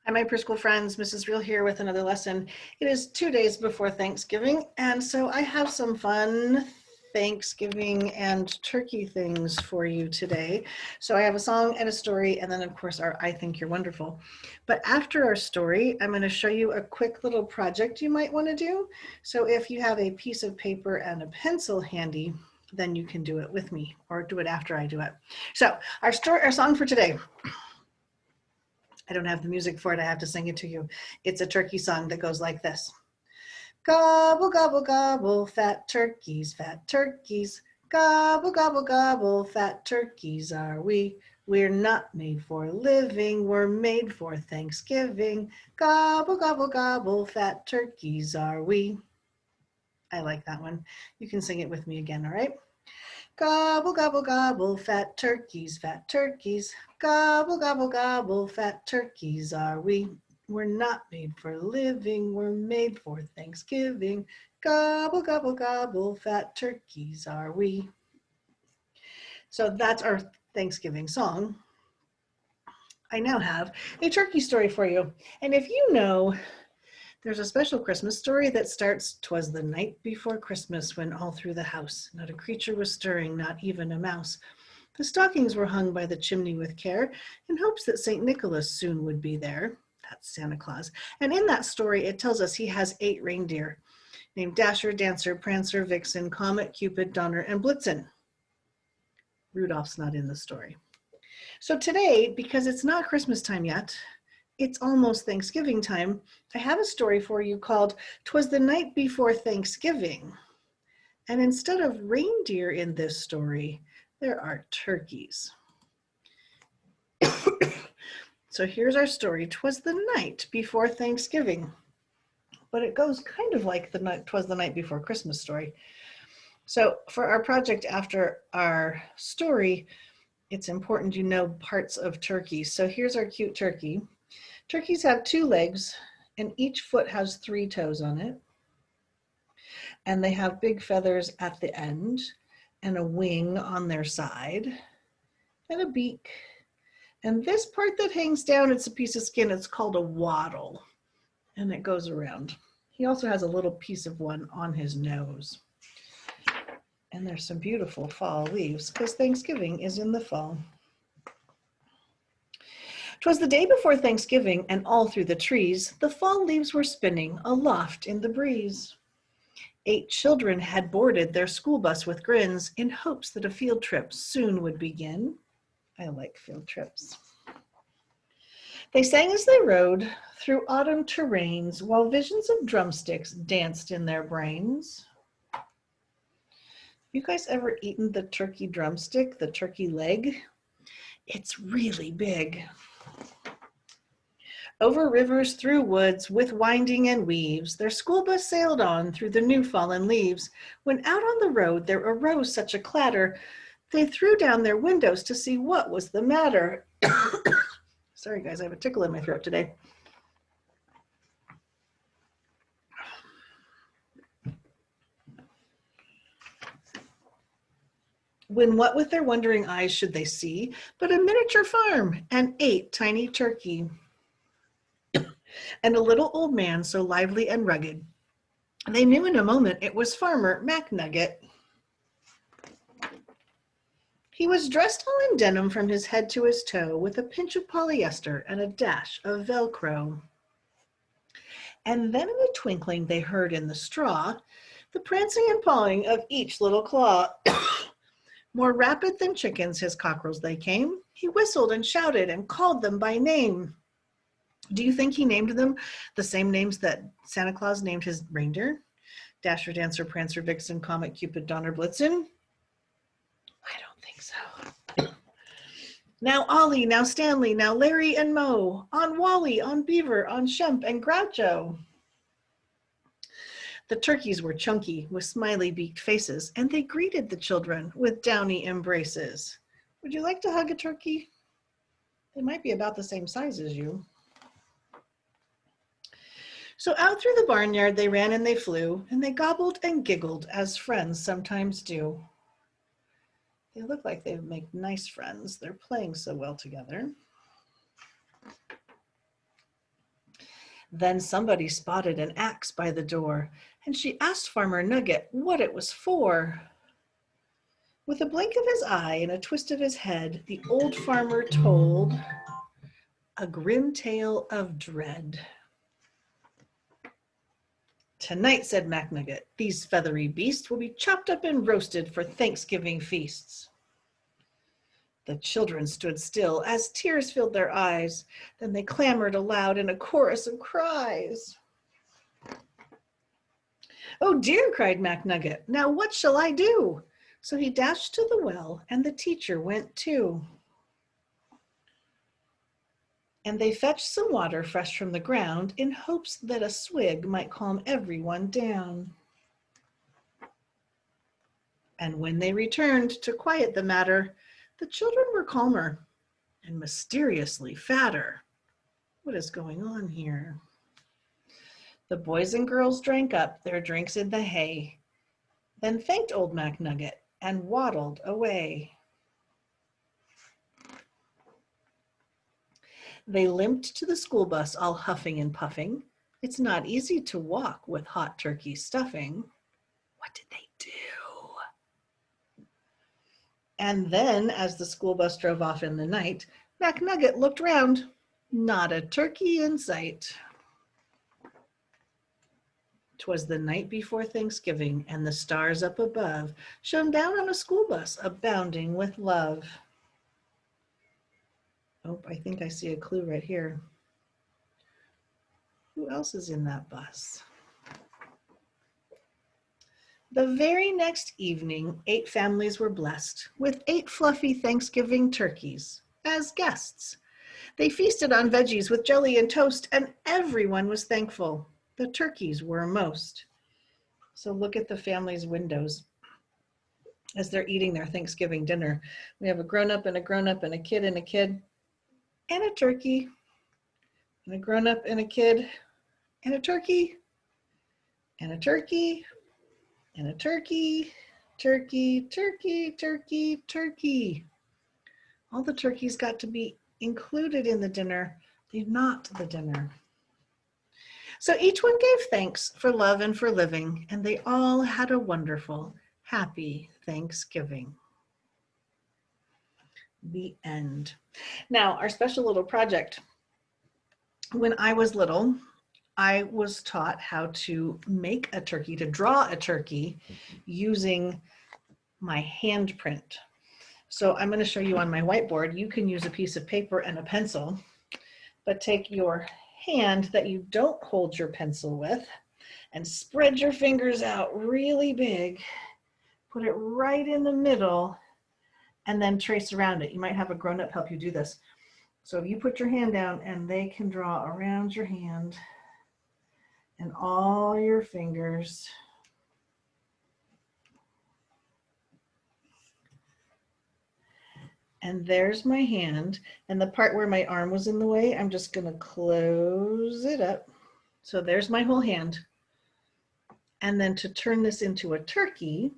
Hi, my preschool friends, Mrs. Real here with another lesson. It is 2 days before Thanksgiving, and so I have some fun Thanksgiving and turkey things for you today. So I have a song and a story, and then of course our I Think You're Wonderful. But after our story, I'm going to show you a quick little project you might want to do. So if you have a piece of paper and a pencil handy, then you can do it with me or do it after I do it. So our song for today. I don't have the music for it. I have to sing it to you. It's a turkey song that goes like this. Gobble, gobble, gobble, fat turkeys, gobble, gobble, gobble, fat turkeys are we. We're not made for living, we're made for Thanksgiving. Gobble, gobble, gobble, fat turkeys are we. I like that one. You can sing it with me again, all right? Gobble, gobble, gobble, fat turkeys, gobble, gobble, gobble, fat turkeys are we. We're not made for living, we're made for Thanksgiving. Gobble, gobble, gobble, fat turkeys are we. So that's our Thanksgiving song. I now have a turkey story for you. And if you know, there's a special Christmas story that starts, "'Twas the night before Christmas when all through the house not a creature was stirring, not even a mouse. The stockings were hung by the chimney with care in hopes that St. Nicholas soon would be there." That's Santa Claus. And in that story, it tells us he has 8 reindeer named Dasher, Dancer, Prancer, Vixen, Comet, Cupid, Donner, and Blitzen. Rudolph's not in the story. So today, because it's not Christmas time yet, it's almost Thanksgiving time, I have a story for you called "'Twas the Night Before Thanksgiving." And instead of reindeer in this story, there are turkeys. So here's our story. 'Twas the night before Thanksgiving. But it goes kind of like the night, 'twas the night before Christmas story. So for our project after our story, it's important you know parts of turkeys. So here's our cute turkey. Turkeys have 2 legs, and each foot has 3 toes on it. And they have big feathers at the end, and a wing on their side, and a beak. And this part that hangs down, it's a piece of skin. It's called a wattle, and it goes around. He also has a little piece of one on his nose. And there's some beautiful fall leaves because Thanksgiving is in the fall. 'Twas the day before Thanksgiving, and all through the trees the fall leaves were spinning aloft in the breeze. 8 children had boarded their school bus with grins in hopes that a field trip soon would begin. I like field trips. They sang as they rode through autumn terrains while visions of drumsticks danced in their brains. You guys ever eaten the turkey drumstick, the turkey leg? It's really big. Over rivers, through woods, with winding and weaves, their school bus sailed on through the new fallen leaves. When out on the road there arose such a clatter, they threw down their windows to see what was the matter. Sorry guys, I have a tickle in my throat today. When what with their wondering eyes should they see but a miniature farm and 8 tiny turkey and a little old man so lively and rugged. They knew in a moment it was Farmer McNugget. He was dressed all in denim from his head to his toe, with a pinch of polyester and a dash of Velcro. And then in a twinkling they heard in the straw the prancing and pawing of each little claw. More rapid than chickens his cockerels they came. He whistled and shouted and called them by name. Do you think he named them the same names that Santa Claus named his reindeer? Dasher, Dancer, Prancer, Vixen, Comet, Cupid, Donner, Blitzen? I don't think so. Now Ollie, now Stanley, now Larry and Moe, on Wally, on Beaver, on Shemp and Groucho. The turkeys were chunky with smiley beaked faces, and they greeted the children with downy embraces. Would you like to hug a turkey? They might be about the same size as you. So out through the barnyard they ran and they flew, and they gobbled and giggled as friends sometimes do. They look like they make nice friends. They're playing so well together. Then somebody spotted an axe by the door, and she asked Farmer Nugget what it was for. With a blink of his eye and a twist of his head, the old farmer told a grim tale of dread. Tonight, said McNugget, these feathery beasts will be chopped up and roasted for Thanksgiving feasts. The children stood still as tears filled their eyes. Then they clamored aloud in a chorus of cries. Oh dear, cried McNugget, now what shall I do? So he dashed to the well, and the teacher went too. And they fetched some water fresh from the ground in hopes that a swig might calm everyone down. And when they returned to quiet the matter, the children were calmer and mysteriously fatter. What is going on here? The boys and girls drank up their drinks in the hay, then thanked old McNugget and waddled away. They limped to the school bus all huffing and puffing. It's not easy to walk with hot turkey stuffing. What did they do? And then, as the school bus drove off in the night, McNugget looked round. Not a turkey in sight. 'Twas the night before Thanksgiving, and the stars up above shone down on a school bus abounding with love. Oh, I think I see a clue right here. Who else is in that bus? The very next evening, 8 families were blessed with 8 fluffy Thanksgiving turkeys as guests. They feasted on veggies with jelly and toast, and everyone was thankful. The turkeys were most. So look at the family's windows as they're eating their Thanksgiving dinner. We have a grown-up and a grown-up and a kid and a kid and a turkey and a grown-up and a kid and a turkey and a turkey and a turkey, turkey, turkey, turkey, turkey. All the turkeys got to be included in the dinner. They're not the dinner. So each one gave thanks for love and for living, and they all had a wonderful, happy Thanksgiving. The end. Now, our special little project. When I was little, I was taught how to make a turkey, to draw a turkey using my handprint. So I'm going to show you on my whiteboard. You can use a piece of paper and a pencil, but take your hand that you don't hold your pencil with and spread your fingers out really big. Put it right in the middle and then trace around it. You might have a grown-up help you do this. So you put your hand down and they can draw around your hand and all your fingers. And there's my hand, and the part where my arm was in the way, I'm just gonna close it up. So there's my whole hand. And then to turn this into a turkey,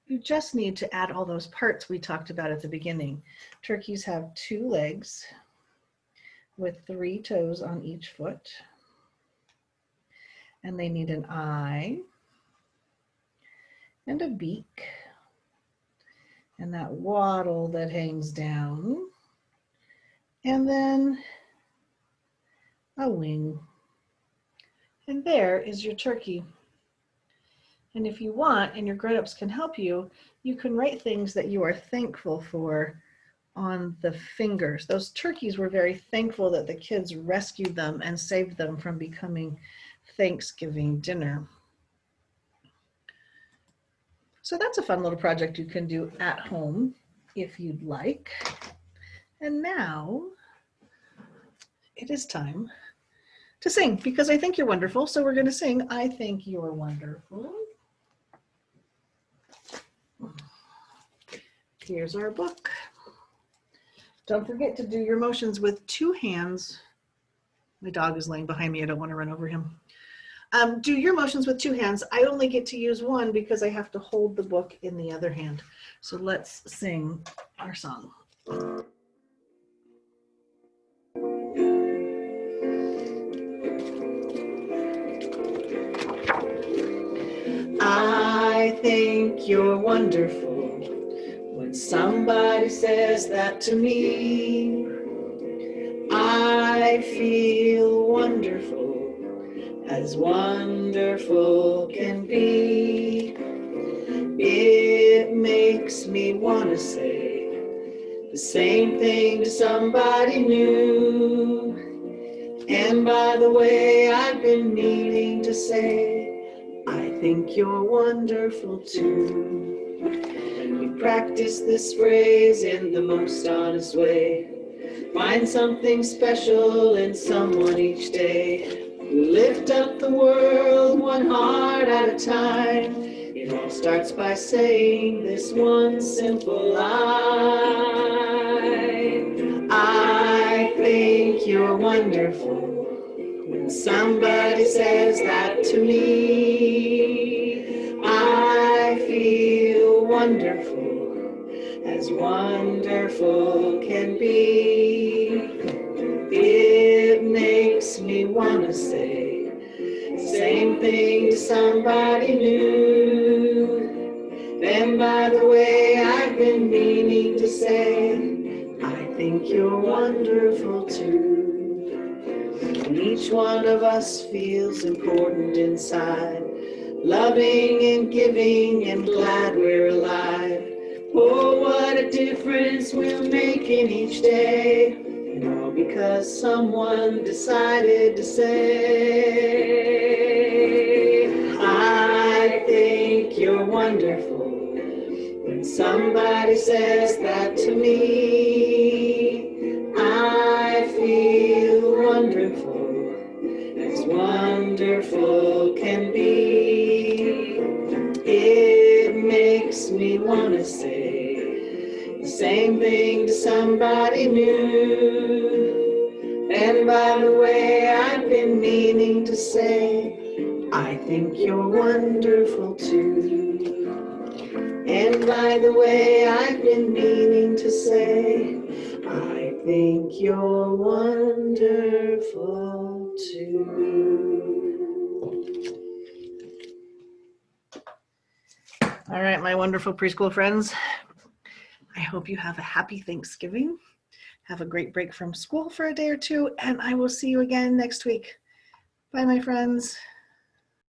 you just need to add all those parts we talked about at the beginning. Turkeys have 2 legs with 3 toes on each foot. And they need an eye and a beak and that wattle that hangs down, and then a wing. And there is your turkey. And if you want, and your grown-ups can help you, you can write things that you are thankful for on the fingers. Those turkeys were very thankful that the kids rescued them and saved them from becoming Thanksgiving dinner. So that's a fun little project you can do at home if you'd like. And now it is time to sing, because I think you're wonderful. So we're going to sing I Think You're Wonderful. Here's our book. Don't forget to do your motions with 2 hands. My dog is laying behind me. I don't want to run over him. Do your motions with 2 hands. I only get to use one because I have to hold the book in the other hand. So let's sing our song. think you're wonderful. When somebody says that to me, I feel wonderful, as wonderful can be. It makes me want to say the same thing to somebody new. And by the way, I've been meaning to say, I think you're wonderful too. We practice this phrase in the most honest way. Find something special in someone each day. We lift up the world one heart at a time. It all starts by saying this one simple line. I think you're wonderful. When somebody says that to me, I feel wonderful, as wonderful can be. It makes me want to say the same thing to somebody new. And by the way, I've been meaning to say, I think you're wonderful too. And each one of us feels important inside, loving and giving and glad we're alive. Oh, what a difference we'll make in each day, and all because someone decided to say, I think you're wonderful. When somebody says that to me, I feel wonderful, as wonderful can be. It makes me want to say the same thing to somebody new. And by the way, I've been meaning to say, I think you're wonderful too. And by the way, I've been meaning to say, I think you're wonderful too. All right, my wonderful preschool friends, I hope you have a happy Thanksgiving. Have a great break from school for a day or two, and I will see you again next week. Bye, my friends.